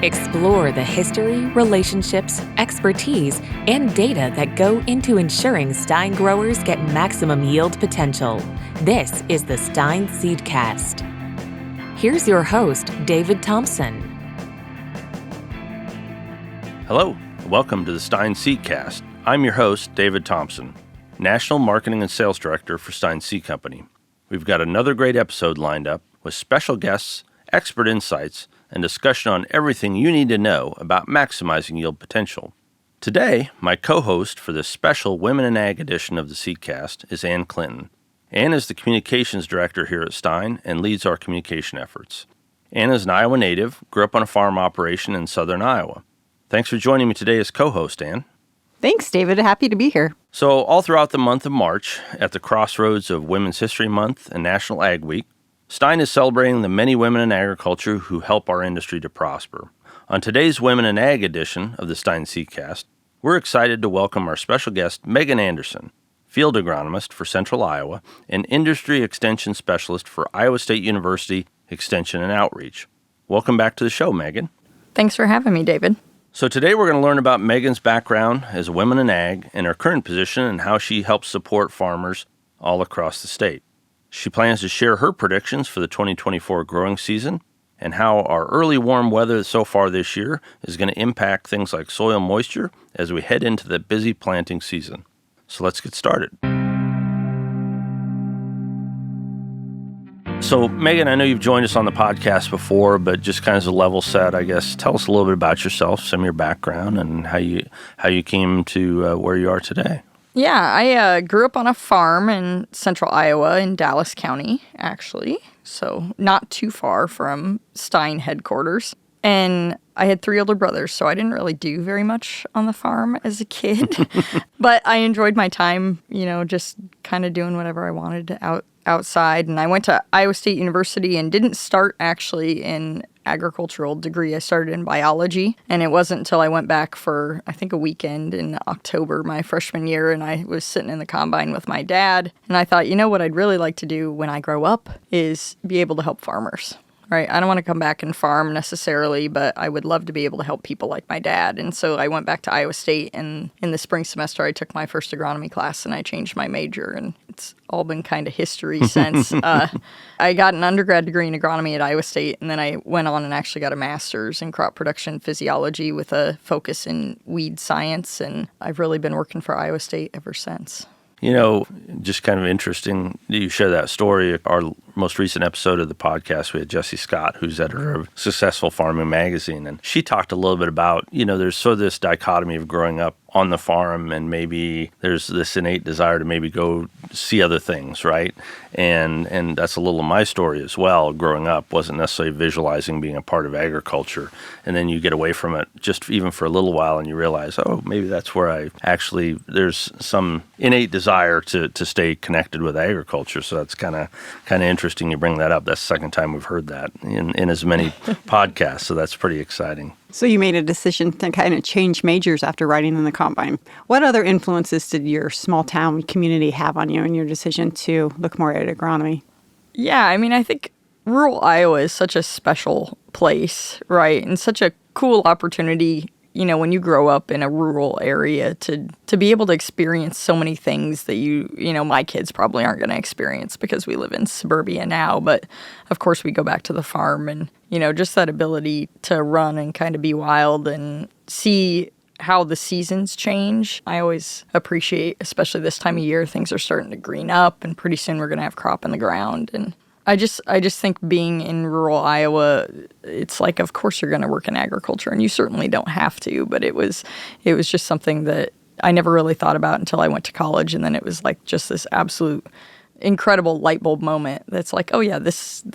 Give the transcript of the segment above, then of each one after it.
Explore the history, relationships, expertise, and data that go into ensuring Stein growers get maximum yield potential. This is the Stein Seedcast. Here's your host, David Thompson. Hello, welcome to the Stein Seedcast. I'm your host, David Thompson, National Marketing and Sales Director for Stein Seed Company. We've got another great episode lined up with special guests, expert insights, and discussion on everything you need to know about maximizing yield potential. Today, my co-host for this special Women in Ag edition of the Seedcast is Ann Clinton. Ann is the Communications Director here at Stein and leads our communication efforts. Ann is an Iowa native, grew up on a farm operation in southern Iowa. Thanks for joining me today as co-host, Ann. Thanks, David. Happy to be here. So, all throughout the month of March, at the crossroads of Women's History Month and National Ag Week, Stein is celebrating the many women in agriculture who help our industry to prosper. On today's Women in Ag edition of the Stein Seedcast, we're excited to welcome our special guest, Meaghan Anderson, field agronomist for Central Iowa and industry extension specialist for Iowa State University Extension and Outreach. Welcome back to the show, Meaghan. Thanks for having me, David. So today we're going to learn about Meaghan's background as a woman in ag and her current position and how she helps support farmers all across the state. She plans to share her predictions for the 2024 growing season and how our early warm weather so far this year is going to impact things like soil moisture as we head into the busy planting season. So let's get started. So, Meaghan, I know you've joined us on the podcast before, but just kind of as a level set, I guess, tell us a little bit about yourself, some of your background, and how you came to where you are today. Yeah, I grew up on a farm in central Iowa in Dallas County, actually, so not too far from Stein headquarters. And I had 3 older brothers, so I didn't really do very much on the farm as a kid. But I enjoyed my time, just kind of doing whatever I wanted outside. And I went to Iowa State University and didn't start actually in agricultural degree. I started in biology, and it wasn't until I went back for, I think, a weekend in October my freshman year, and I was sitting in the combine with my dad, and I thought, what I'd really like to do when I grow up is be able to help farmers. Right. I don't want to come back and farm necessarily, but I would love to be able to help people like my dad. And so I went back to Iowa State, and in the spring semester, I took my first agronomy class, and I changed my major, and it's all been kind of history since. I got an undergrad degree in agronomy at Iowa State, and then I went on and actually got a master's in crop production physiology with a focus in weed science, and I've really been working for Iowa State ever since. Just kind of interesting that you share that story. Our most recent episode of the podcast, we had Jessie Scott, who's editor of Successful Farming Magazine, and she talked a little bit about, there's sort of this dichotomy of growing up on the farm, and maybe there's this innate desire to maybe go see other things, right? And that's a little of my story as well. Growing up, wasn't necessarily visualizing being a part of agriculture, and then you get away from it just even for a little while, and you realize, oh, maybe that's where there's some innate desire to stay connected with agriculture. So that's kind of interesting you bring that up. That's the second time we've heard that in as many podcasts, so that's pretty exciting. So you made a decision to kind of change majors after riding in the combine. What other influences did your small town community have on you in your decision to look more at agronomy? Yeah, I think rural Iowa is such a special place, right? And such a cool opportunity, when you grow up in a rural area to be able to experience so many things that my kids probably aren't going to experience because we live in suburbia now. But of course we go back to the farm, and, just that ability to run and kind of be wild and see how the seasons change. I always appreciate, especially this time of year, things are starting to green up, and pretty soon we're going to have crop in the ground. And I just think being in rural Iowa, it's like, of course you're going to work in agriculture, and you certainly don't have to, but it was just something that I never really thought about until I went to college, and then it was like just this absolute incredible light bulb moment that's like, oh yeah,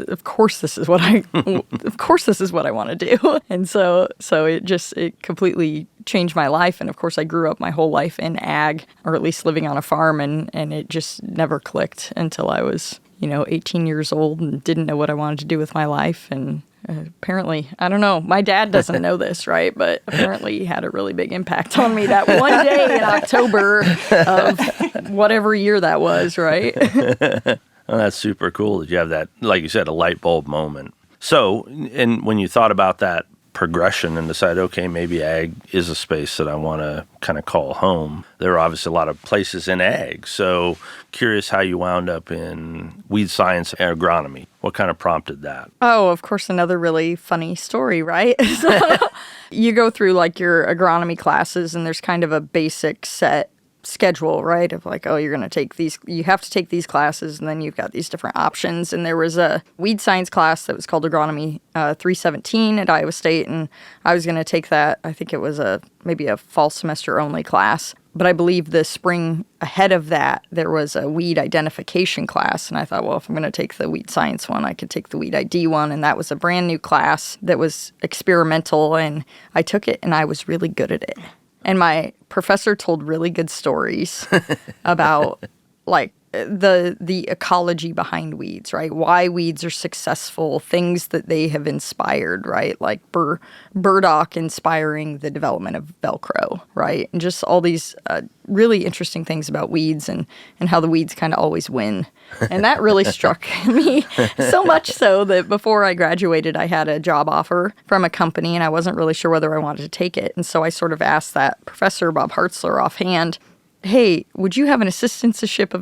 of course this is what I want to do. And so it completely changed my life. And of course I grew up my whole life in ag, or at least living on a farm, and it just never clicked until I was 18 years old and didn't know what I wanted to do with my life. And apparently, I don't know, my dad doesn't know this, right? But apparently he had a really big impact on me that one day in October of whatever year that was, right? Well, that's super cool that you have that, like you said, a light bulb moment. So, and when you thought about that progression and decide, okay, maybe ag is a space that I want to kind of call home. There are obviously a lot of places in ag. So curious how you wound up in weed science and agronomy. What kind of prompted that? Oh, of course, another really funny story, right? So you go through like your agronomy classes and there's kind of a basic set schedule, right? Of like, oh, you're going to take these, you have to take these classes, and then you've got these different options. And there was a weed science class that was called Agronomy 317 at Iowa State, and I was going to take that. I think it was maybe a fall semester only class. But I believe the spring ahead of that, there was a weed identification class. And I thought, well, if I'm going to take the weed science one, I could take the weed ID one. And that was a brand new class that was experimental. And I took it and I was really good at it. And my professor told really good stories about like the ecology behind weeds, right? Why weeds are successful, things that they have inspired, right? Like burdock inspiring the development of Velcro, right? And just all these really interesting things about weeds and how the weeds kind of always win. And that really struck me so much so that before I graduated, I had a job offer from a company and I wasn't really sure whether I wanted to take it. And so I sort of asked that professor, Bob Hartzler, offhand, hey, would you have an assistantship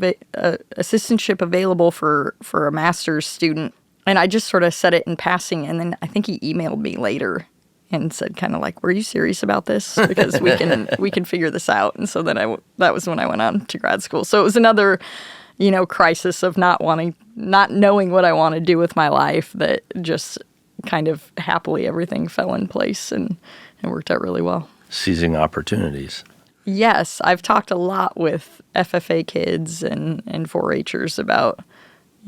available for a master's student? And I just sort of said it in passing. And then I think he emailed me later and said kind of like, were you serious about this? Because we can figure this out. And so then that was when I went on to grad school. So it was another, crisis of not knowing what I want to do with my life, that just kind of happily everything fell in place and it worked out really well. Seizing opportunities. Yes, I've talked a lot with FFA kids and 4-Hers about,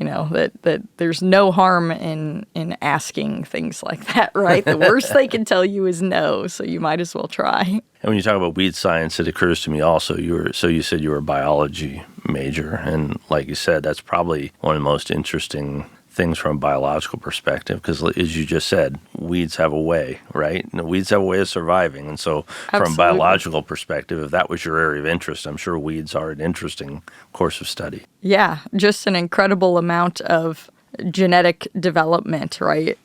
that there's no harm in asking things like that, right? The worst they can tell you is no, so you might as well try. And when you talk about weed science, it occurs to me also, you said you were a biology major, and like you said, that's probably one of the most interesting things from a biological perspective, because as you just said, weeds have a way, right? And weeds have a way of surviving. And so from a biological perspective, if that was your area of interest, I'm sure weeds are an interesting course of study. Yeah, just an incredible amount of genetic development, right,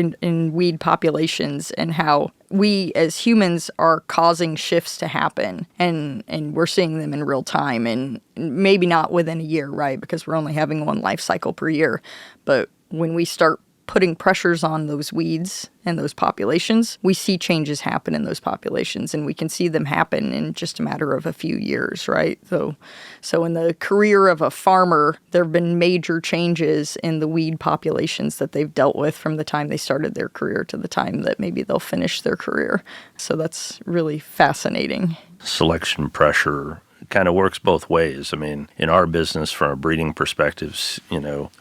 in weed populations, and how we as humans are causing shifts to happen, and we're seeing them in real time, and maybe not within a year, right, because we're only having one life cycle per year. But when we start putting pressures on those weeds and those populations, we see changes happen in those populations, and we can see them happen in just a matter of a few years, right? So in the career of a farmer, there have been major changes in the weed populations that they've dealt with from the time they started their career to the time that maybe they'll finish their career. So that's really fascinating. Selection pressure kind of works both ways. I mean, in our business, from a breeding perspective,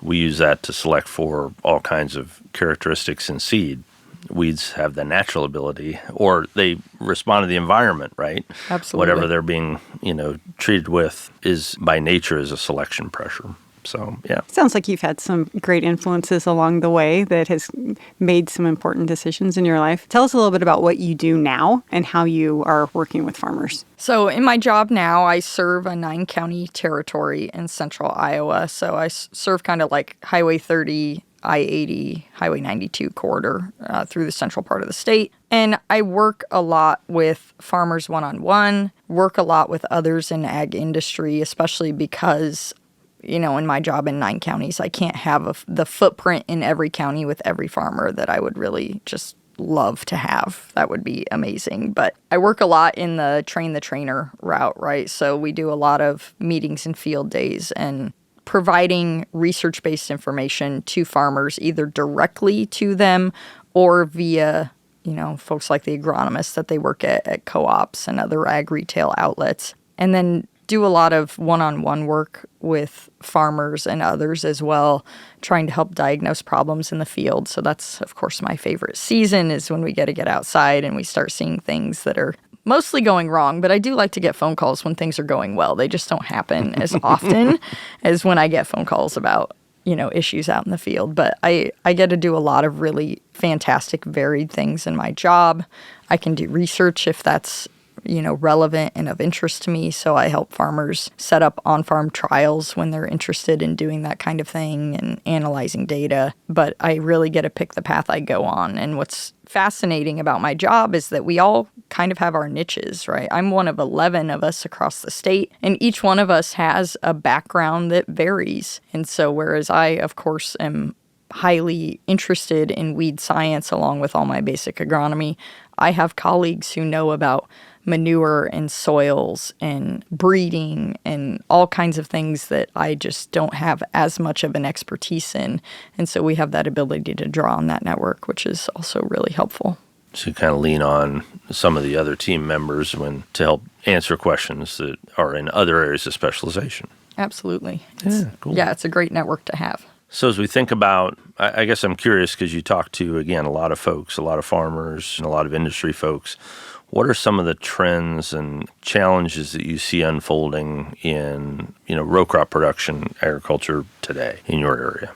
we use that to select for all kinds of characteristics in seed. Weeds have the natural ability, or they respond to the environment, right? Absolutely. Whatever they're being, treated with is by nature is a selection pressure. So, yeah. Sounds like you've had some great influences along the way that has made some important decisions in your life. Tell us a little bit about what you do now and how you are working with farmers. So in my job now, I serve a 9-county territory in central Iowa. So I serve kind of like Highway 30, I-80, Highway 92 corridor through the central part of the state. And I work a lot with farmers one-on-one, work a lot with others in ag industry, especially because in my job in 9 counties, I can't have the footprint in every county with every farmer that I would really just love to have. That would be amazing. But I work a lot in the train the trainer route, right? So we do a lot of meetings and field days and providing research-based information to farmers, either directly to them or via, folks like the agronomists that they work at co-ops and other ag retail outlets. And then do a lot of one-on-one work with farmers and others as well, trying to help diagnose problems in the field. So that's, of course, my favorite season is when we get to get outside and we start seeing things that are mostly going wrong. But I do like to get phone calls when things are going well. They just don't happen as often as when I get phone calls about, issues out in the field. But I get to do a lot of really fantastic, varied things in my job. I can do research if that's relevant and of interest to me. So I help farmers set up on-farm trials when they're interested in doing that kind of thing and analyzing data. But I really get to pick the path I go on. And what's fascinating about my job is that we all kind of have our niches, right? I'm one of 11 of us across the state, and each one of us has a background that varies. And so whereas I, of course, am highly interested in weed science along with all my basic agronomy, I have colleagues who know about manure and soils and breeding and all kinds of things that I just don't have as much of an expertise in. And so we have that ability to draw on that network, which is also really helpful. So you kind of lean on some of the other team members to help answer questions that are in other areas of specialization. Absolutely. Cool. Yeah, it's a great network to have. So as we think about, I guess I'm curious because you talk to, again, a lot of folks, a lot of farmers and a lot of industry folks. What are some of the trends and challenges that you see unfolding in, row crop production, agriculture today in your area?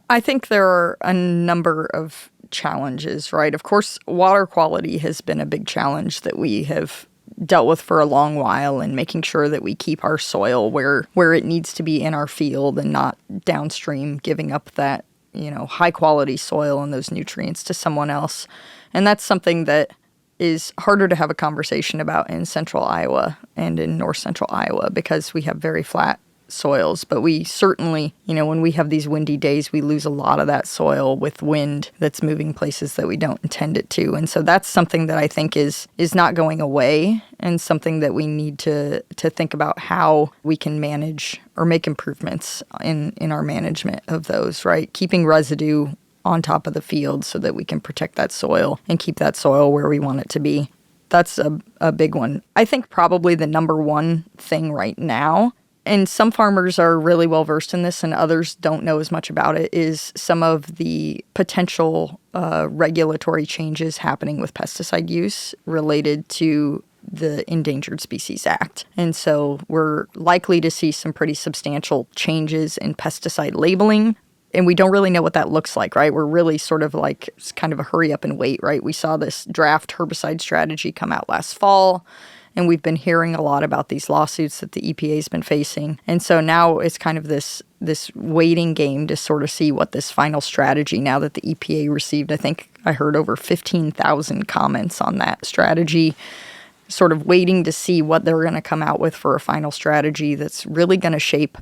I think there are a number of challenges, right? Of course, water quality has been a big challenge that we have dealt with for a long while, and making sure that we keep our soil where it needs to be in our field and not downstream giving up that, high quality soil and those nutrients to someone else. And that's something that is harder to have a conversation about in central Iowa and in north central Iowa because we have very flat soils. But we certainly, when we have these windy days, we lose a lot of that soil with wind that's moving places that we don't intend it to. And so that's something that I think is not going away, and something that we need to think about how we can manage or make improvements in our management of those, right? Keeping residue on top of the field so that we can protect that soil and keep that soil where we want it to be. That's a big one. I think probably the number one thing right now, and some farmers are really well versed in this and others don't know as much about it, is some of the potential regulatory changes happening with pesticide use related to the Endangered Species Act. And so we're likely to see some pretty substantial changes in pesticide labeling. And we don't really know what that looks like, right? We're really sort of like, it's kind of a hurry up and wait, right? We saw this draft herbicide strategy come out last fall, and we've been hearing a lot about these lawsuits that the EPA has been facing. And so now it's kind of this waiting game to sort of see what this final strategy, now that the EPA received, I think I heard over 15,000 comments on that strategy, sort of waiting to see what they're going to come out with for a final strategy that's really going to shape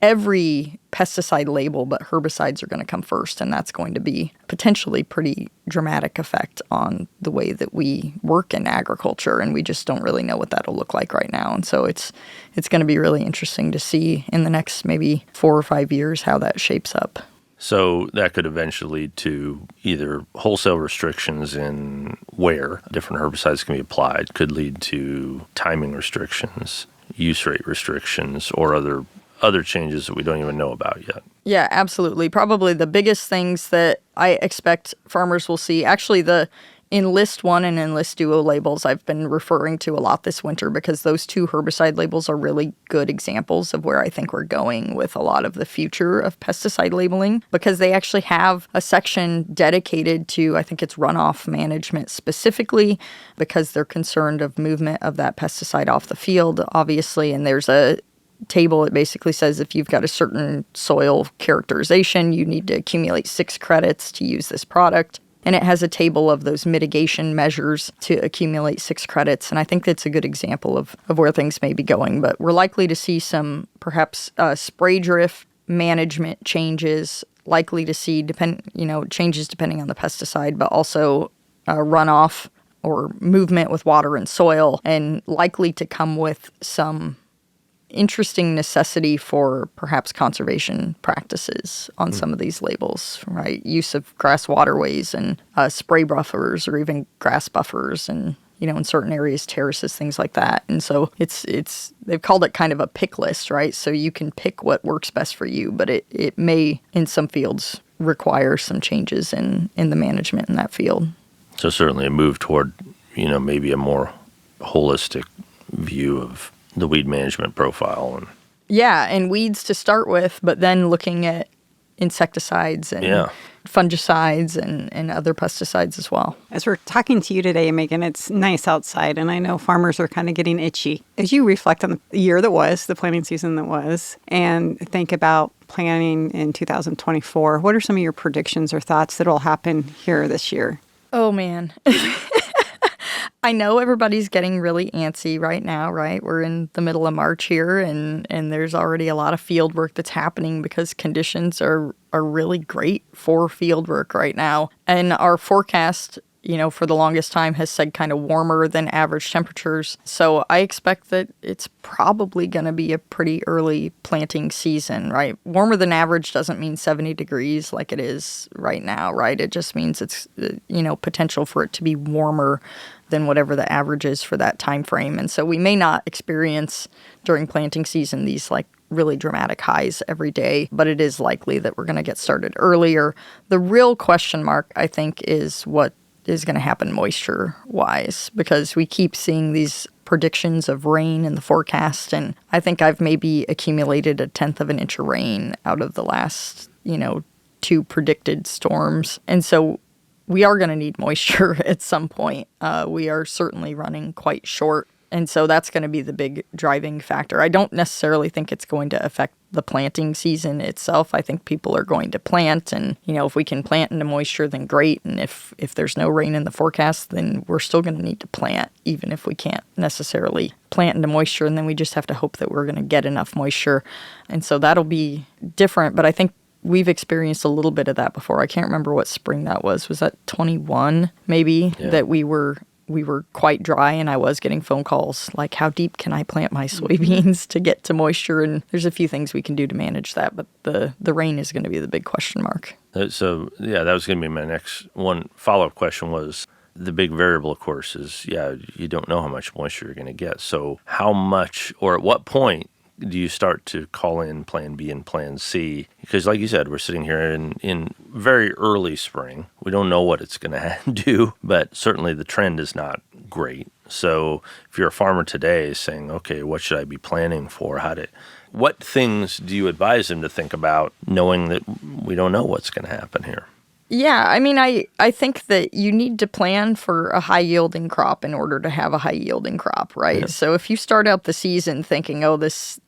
every pesticide label, but herbicides are going to come first, and that's going to be potentially pretty dramatic effect on the way that we work in agriculture, and we just don't really know what that'll look like right now. And so it's going to be really interesting to see in the next maybe 4 or 5 years how that shapes up. So that could eventually lead to either wholesale restrictions in where different herbicides can be applied, could lead to timing restrictions, use rate restrictions, or other changes that we don't even know about yet. Yeah, absolutely. Probably the biggest things that I expect farmers will see, actually the Enlist 1 and Enlist Duo labels I've been referring to a lot this winter, because those two herbicide labels are really good examples of where I think we're going with a lot of the future of pesticide labeling, because they actually have a section dedicated to, I think it's runoff management specifically, because they're concerned of movement of that pesticide off the field, obviously, and there's a table. It basically says if you've got a certain soil characterization, you need to accumulate 6 credits to use this product. And it has a table of those mitigation measures to accumulate 6 credits. And I think that's a good example of where things may be going. But we're likely to see some perhaps spray drift management changes, likely to see changes depending on the pesticide, but also runoff or movement with water and soil, and likely to come with some interesting necessity for perhaps conservation practices on some of these labels, right? Use of grass waterways and spray buffers, or even grass buffers, and in certain areas, terraces, things like that. And so it's they've called it kind of a pick list, right? So you can pick what works best for you, but it may in some fields require some changes in the management in that field. So certainly a move toward maybe a more holistic view of the weed management profile. And weeds to start with, but then looking at insecticides and fungicides and other pesticides as well. As we're talking to you today, Meaghan, it's nice outside, and I know farmers are kind of getting itchy. As you reflect on the year that was, the planting season that was, and think about planning in 2024, what are some of your predictions or thoughts that will happen here this year? Oh, man. I know everybody's getting really antsy right now, right? We're in the middle of March here, and there's already a lot of field work that's happening because conditions are really great for field work right now. And our forecast, for the longest time has said kind of warmer than average temperatures. So I expect that it's probably going to be a pretty early planting season, right? Warmer than average doesn't mean 70 degrees like it is right now, right? It just means it's, potential for it to be warmer than whatever the average is for that time frame. And so we may not experience during planting season these like really dramatic highs every day, but it is likely that we're going to get started earlier. The real question mark, I think, is what is going to happen moisture-wise, because we keep seeing these predictions of rain in the forecast, and I think I've maybe accumulated 1/10 of an inch of rain out of the last, 2 predicted storms. And so we are going to need moisture at some point. We are certainly running quite short. And so that's going to be the big driving factor. I don't necessarily think it's going to affect the planting season itself. I think people are going to plant, and, if we can plant into moisture, then great. And if there's no rain in the forecast, then we're still going to need to plant, even if we can't necessarily plant into moisture. And then we just have to hope that we're going to get enough moisture. And so that'll be different. But I think we've experienced a little bit of that before. I can't remember what spring that was. Was that 21 maybe? Yeah. That we were quite dry, and I was getting phone calls like, how deep can I plant my soybeans to get to moisture? And there's a few things we can do to manage that, but the rain is going to be the big question mark. So, that was going to be my next one. Follow-up question was, the big variable, of course, is, you don't know how much moisture you're going to get. So how much, or at what point do you start to call in plan B and plan C? Because like you said, we're sitting here in very early spring. We don't know what it's going to do, but certainly the trend is not great. So if you're a farmer today saying, okay, what should I be planning for? What things do you advise them to think about, knowing that we don't know what's going to happen here? Yeah, I mean, I think that you need to plan for a high-yielding crop in order to have a high-yielding crop, right? Yeah. So if you start out the season thinking, this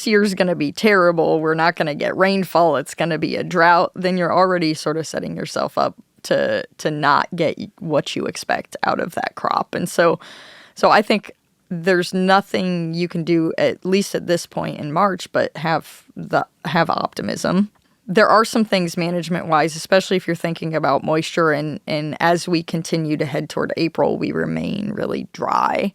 year's going to be terrible, we're not going to get rainfall, it's going to be a drought, then you're already sort of setting yourself up to not get what you expect out of that crop. And so I think there's nothing you can do, at least at this point in March, but have optimism. There are some things management-wise, especially if you're thinking about moisture, and as we continue to head toward April, we remain really dry.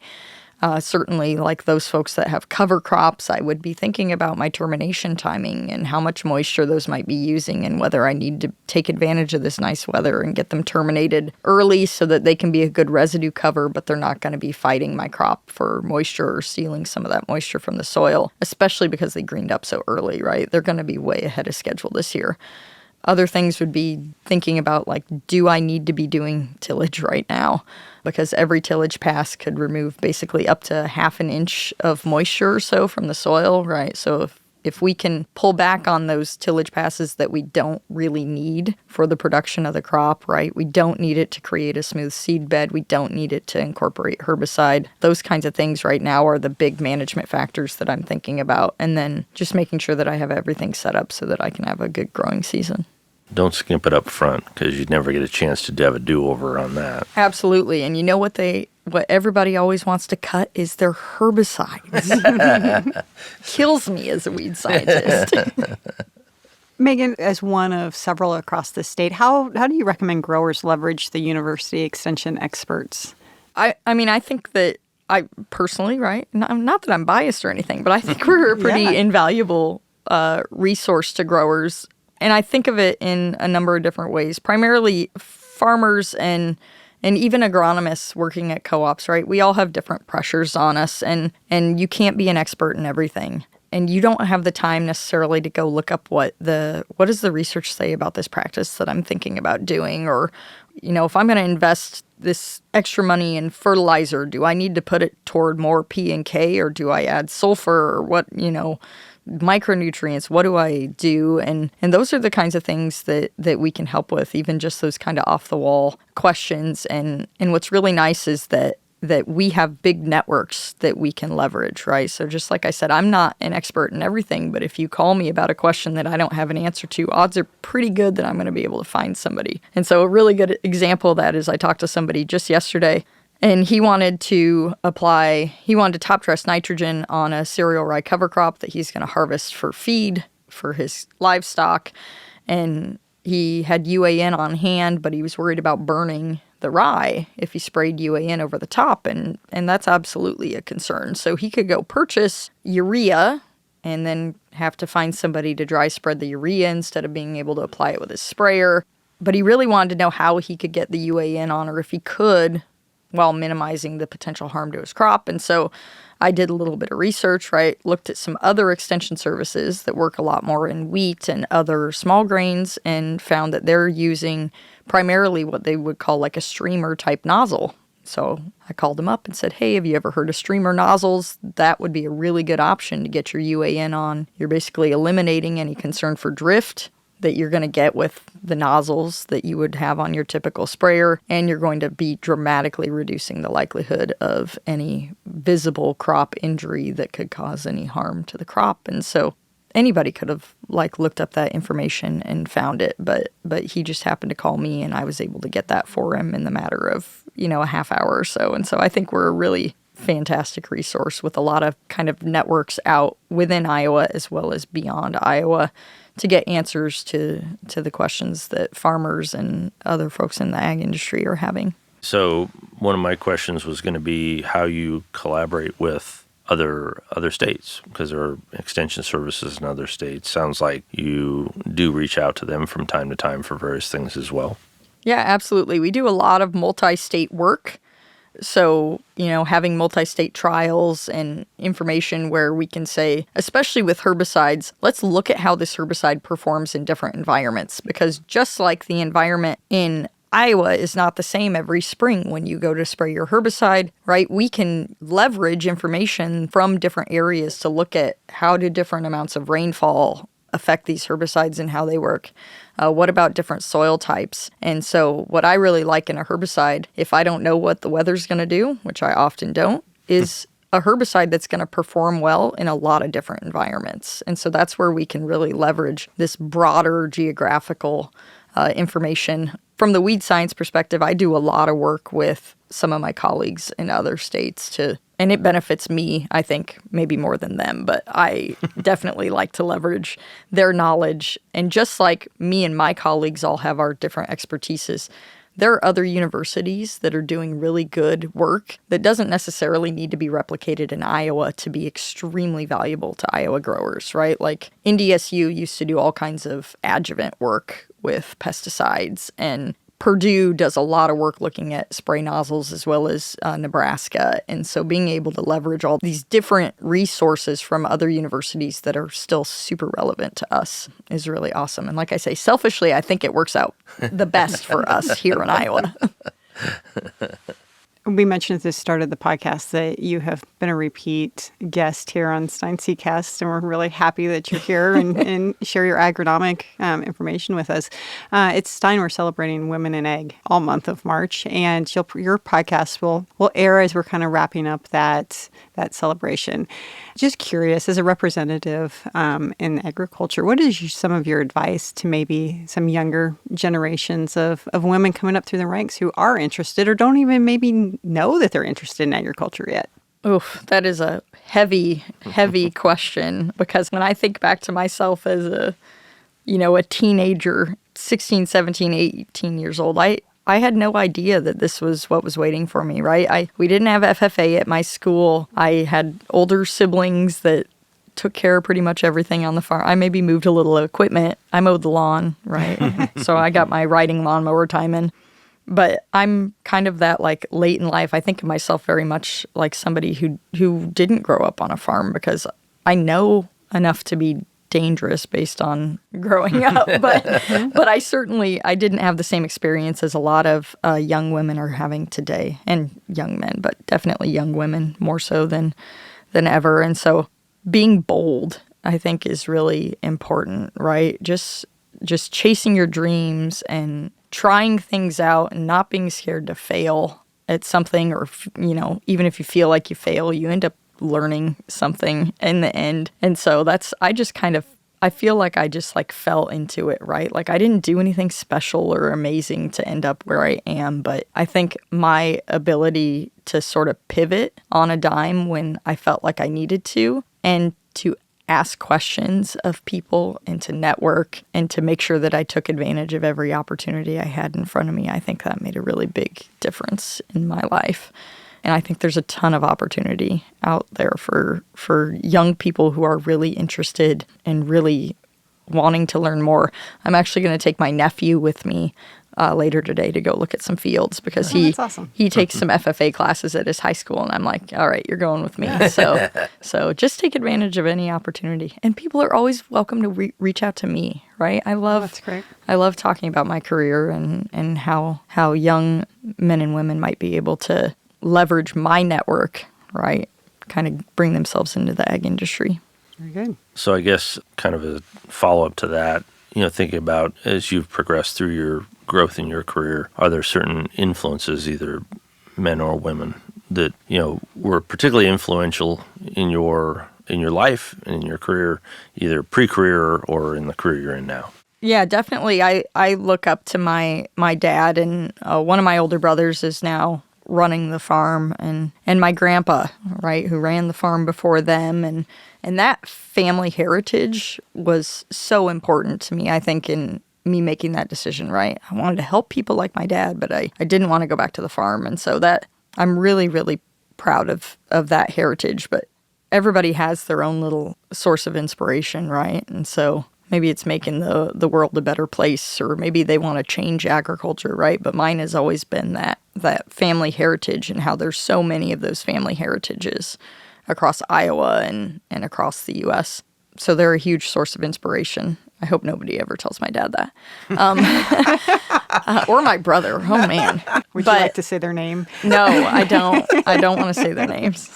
Certainly, like those folks that have cover crops, I would be thinking about my termination timing and how much moisture those might be using, and whether I need to take advantage of this nice weather and get them terminated early so that they can be a good residue cover, but they're not going to be fighting my crop for moisture or stealing some of that moisture from the soil, especially because they greened up so early, right? They're going to be way ahead of schedule this year. Other things would be thinking about, like, do I need to be doing tillage right now? Because every tillage pass could remove basically up to 1/2 inch of moisture or so from the soil, right? So if we can pull back on those tillage passes that we don't really need for the production of the crop, right? We don't need it to create a smooth seed bed. We don't need it to incorporate herbicide. Those kinds of things right now are the big management factors that I'm thinking about. And then just making sure that I have everything set up so that I can have a good growing season. Don't skimp it up front, because you'd never get a chance to have a do-over on that. Absolutely. And you know what everybody always wants to cut is their herbicides. Kills me as a weed scientist. Meaghan, as one of several across the state, how do you recommend growers leverage the university extension experts? I mean, I think that I personally, right, not that I'm biased or anything, but I think we're a pretty invaluable resource to growers. And I think of it in a number of different ways, primarily farmers and even agronomists working at co-ops, right? We all have different pressures on us, and you can't be an expert in everything. And you don't have the time necessarily to go look up what does the research say about this practice that I'm thinking about doing? Or, if I'm going to invest this extra money in fertilizer, do I need to put it toward more P and K, or do I add sulfur, or what, Micronutrients, what do I do? And those are the kinds of things that we can help with, even just those kind of off-the-wall questions. And what's really nice is that we have big networks that we can leverage, right? So just like I said, I'm not an expert in everything, but if you call me about a question that I don't have an answer to, odds are pretty good that I'm going to be able to find somebody. And so a really good example of that is I talked to somebody just yesterday, and he wanted to top dress nitrogen on a cereal rye cover crop that he's going to harvest for feed for his livestock. And he had UAN on hand, but he was worried about burning the rye if he sprayed UAN over the top, and that's absolutely a concern. So he could go purchase urea and then have to find somebody to dry spread the urea instead of being able to apply it with his sprayer. But he really wanted to know how he could get the UAN on, or if he could, while minimizing the potential harm to his crop. And so I did a little bit of research, right? Looked at some other extension services that work a lot more in wheat and other small grains, and found that they're using primarily what they would call like a streamer type nozzle. So I called them up and said, hey, have you ever heard of streamer nozzles? That would be a really good option to get your UAN on. You're basically eliminating any concern for drift that you're going to get with the nozzles that you would have on your typical sprayer, and you're going to be dramatically reducing the likelihood of any visible crop injury that could cause any harm to the crop. And so anybody could have looked up that information and found it, but he just happened to call me, and I was able to get that for him in the matter of, a half hour or so. And so I think we're a really fantastic resource with a lot of kind of networks out within Iowa as well as beyond Iowa to get answers to the questions that farmers and other folks in the ag industry are having. So one of my questions was going to be how you collaborate with other states, because there are extension services in other states. Sounds like you do reach out to them from time to time for various things as well. Yeah, absolutely. We do a lot of multi-state work. So, having multi-state trials and information where we can say, especially with herbicides, let's look at how this herbicide performs in different environments. Because just like the environment in Iowa is not the same every spring when you go to spray your herbicide, right? We can leverage information from different areas to look at how do different amounts of rainfall affect these herbicides and how they work. What about different soil types? And so what I really like in a herbicide, if I don't know what the weather's going to do, which I often don't, is a herbicide that's going to perform well in a lot of different environments. And so that's where we can really leverage this broader geographical information. From the weed science perspective, I do a lot of work with some of my colleagues in other states and it benefits me, I think, maybe more than them, but I definitely like to leverage their knowledge. And just like me and my colleagues all have our different expertises, there are other universities that are doing really good work that doesn't necessarily need to be replicated in Iowa to be extremely valuable to Iowa growers, right? Like NDSU used to do all kinds of adjuvant work with pesticides, and Purdue does a lot of work looking at spray nozzles as well as Nebraska. And so being able to leverage all these different resources from other universities that are still super relevant to us is really awesome. And like I say, selfishly, I think it works out the best for us here in Iowa. We mentioned at the start of the podcast that you have been a repeat guest here on Stein Seedcast, and we're really happy that you're here and share your agronomic information with us. It's Stein. We're celebrating Women in Ag all month of March, and your podcast will air as we're kind of wrapping up that celebration. Just curious, as a representative in agriculture, what is some of your advice to maybe some younger generations of women coming up through the ranks who are interested or don't even maybe know that they're interested in agriculture yet? Oof, that is a heavy, heavy question, because when I think back to myself as a teenager, 16, 17, 18 years old, I had no idea that this was what was waiting for me, right? We didn't have FFA at my school. I had older siblings that took care of pretty much everything on the farm. I maybe moved a little equipment. I mowed the lawn, right? So I got my riding lawnmower time in. But I'm kind of that late in life. I think of myself very much like somebody who didn't grow up on a farm, because I know enough to be dangerous based on growing up. But I didn't have the same experience as a lot of young women are having today, and young men, but definitely young women more so than ever. And so being bold I think is really important, right? Just chasing your dreams and trying things out and not being scared to fail at something, or, even if you feel like you fail, you end up learning something in the end. And so I feel like I just like fell into it, right? Like I didn't do anything special or amazing to end up where I am, but I think my ability to sort of pivot on a dime when I felt like I needed to, and to ask questions of people and to network and to make sure that I took advantage of every opportunity I had in front of me, I think that made a really big difference in my life. And I think there's a ton of opportunity out there for young people who are really interested and really wanting to learn more. I'm actually going to take my nephew with me later today to go look at some fields, because that's awesome. he takes some FFA classes at his high school, and I'm like, all right, you're going with me. So just take advantage of any opportunity. And people are always welcome to reach out to me, right? That's great. I love talking about my career and how young men and women might be able to leverage my network, right? Kind of bring themselves into the ag industry. Very good. So I guess kind of a follow-up to that, thinking about as you've progressed through your growth in your career, are there certain influences, either men or women, that, were particularly influential in your life and in your career, either pre-career or in the career you're in now? Yeah, definitely. I look up to my dad, and one of my older brothers is now running the farm, and my grandpa, right, who ran the farm before them, and that family heritage was so important to me, I think, in me making that decision, right? I wanted to help people like my dad, but I didn't want to go back to the farm. And so that I'm really, really proud of that heritage. But everybody has their own little source of inspiration, right? And so maybe it's making the world a better place, or maybe they want to change agriculture, right? But mine has always been that family heritage, and how there's so many of those family heritages across Iowa and across the U.S. So they're a huge source of inspiration. I hope nobody ever tells my dad that. Or my brother. Oh, man. Would you like to say their name? No, I don't. I don't want to say their names.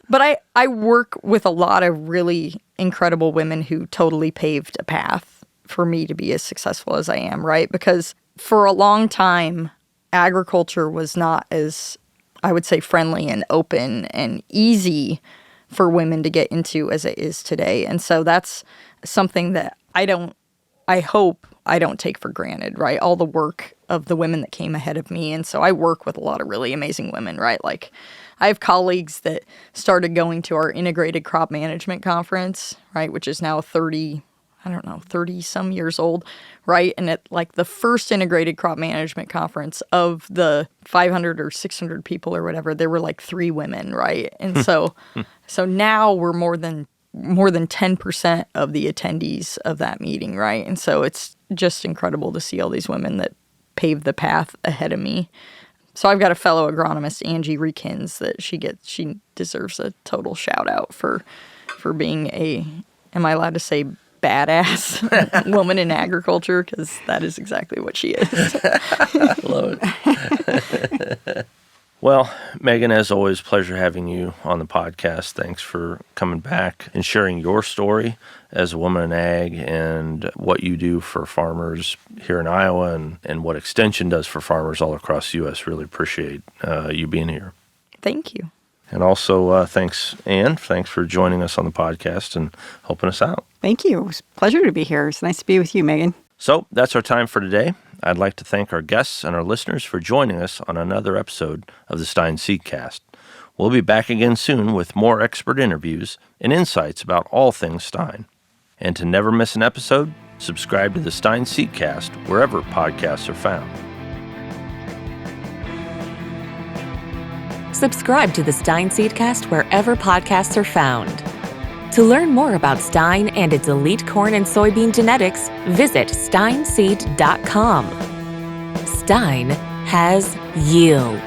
But I work with a lot of really incredible women who totally paved a path for me to be as successful as I am, right? Because for a long time, agriculture was not as, I would say, friendly and open and easy for women to get into as it is today. And so that's something that I hope I don't take for granted, right? All the work of the women that came ahead of me. And so I work with a lot of really amazing women, right? Like I have colleagues that started going to our integrated crop management conference, right? Which is now 30 some years old, right? And at like the first integrated crop management conference of the 500 or 600 people or whatever, there were like 3 women, right? And so now we're more than 10% of the attendees of that meeting, right? And so it's just incredible to see all these women that paved the path ahead of me. So I've got a fellow agronomist, Angie Rekins, that she deserves a total shout out for being am I allowed to say badass woman in agriculture? Because that is exactly what she is. Love it. Well, Meaghan, as always, pleasure having you on the podcast. Thanks for coming back and sharing your story as a woman in ag, and what you do for farmers here in Iowa, and what Extension does for farmers all across the U.S. Really appreciate you being here. Thank you. And also, thanks, Ann. Thanks for joining us on the podcast and helping us out. Thank you. It was a pleasure to be here. It's nice to be with you, Meaghan. So that's our time for today. I'd like to thank our guests and our listeners for joining us on another episode of the Stein Seedcast. We'll be back again soon with more expert interviews and insights about all things Stein. And to never miss an episode, subscribe to the Stein Seedcast wherever podcasts are found. Subscribe to the Stein Seedcast wherever podcasts are found. To learn more about Stein and its elite corn and soybean genetics, visit steinseed.com. Stein has yield.